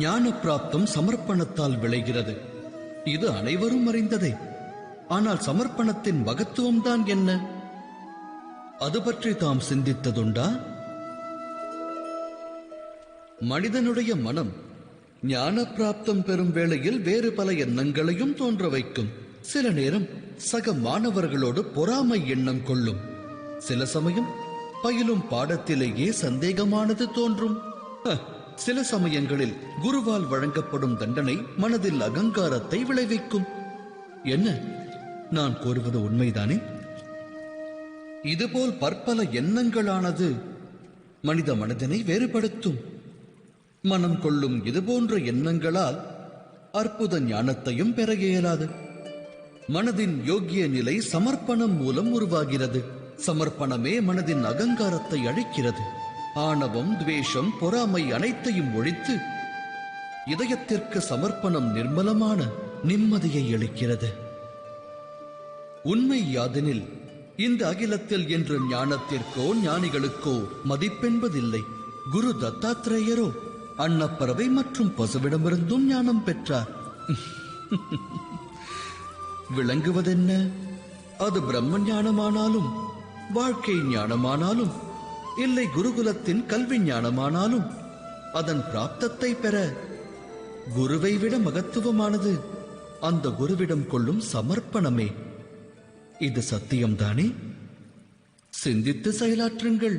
ஞான பிராப்தம் சமர்ப்பணத்தால் விளைகிறது. இது அனைவரும் அறிந்ததே. ஆனால் சமர்ப்பணத்தின் மகத்துவம் தான் என்ன? அது பற்றி தாம் சிந்தித்ததுண்டா? மனிதனுடைய மனம் ஞான பிராப்தம் பெறும் வேளையில் வேறு பல எண்ணங்களையும் தோன்ற வைக்கும். சில நேரம் சக மாணவர்களோடு பொறாமை எண்ணம் கொள்ளும். சில சமயம் பயிலும் பாடத்திலேயே சந்தேகமானது தோன்றும். சில சமயங்களில் குருவால் வழங்கப்படும் தண்டனை மனதில் அகங்காரத்தை விளைவிக்கும். என்ன, நான் கூறுவது உண்மைதானே? இதுபோல் பற்பல எண்ணங்களானது மனித மனதினை வேறுபடுத்தும். மனம் கொள்ளும் இதுபோன்ற எண்ணங்களால் அற்புத ஞானத்தையும் பெற இயலாது. மனதின் யோகிய நிலை சமர்ப்பணம் மூலம் உருவாகிறது. சமர்ப்பணமே மனதின் அகங்காரத்தை அழிக்கிறது. ஆணவம், துவேஷம், பொறாமை அனைத்தையும் ஒழித்து இதயத்திற்கு சமர்ப்பணம் நிர்மலமான நிம்மதியை அளிக்கிறது. உண்மை யாதெனில் இந்த அகிலத்தில் என்று ஞானத்திற்கோ ஞானிகளுக்கோ மதிப்பென்பதில்லை. குரு தத்தாத்ரேயரோ அன்னப்பறவை மற்றும் பசுவிடமிருந்தும் ஞானம் பெற்றார். விளங்குவதென்ன? அது பிரம்ம ஞானமானாலும், வாழ்க்கை ஞானமானாலும், இல்லை குருகுலத்தின் கல்வி ஞானமானாலும், அதன் பிராப்தத்தை பெற குருவை விட மகத்துவமானது அந்த குருவிடம் கொள்ளும் சமர்ப்பணமே. இது சத்தியம்தானே? சிந்தித்து செயலாற்றுங்கள்.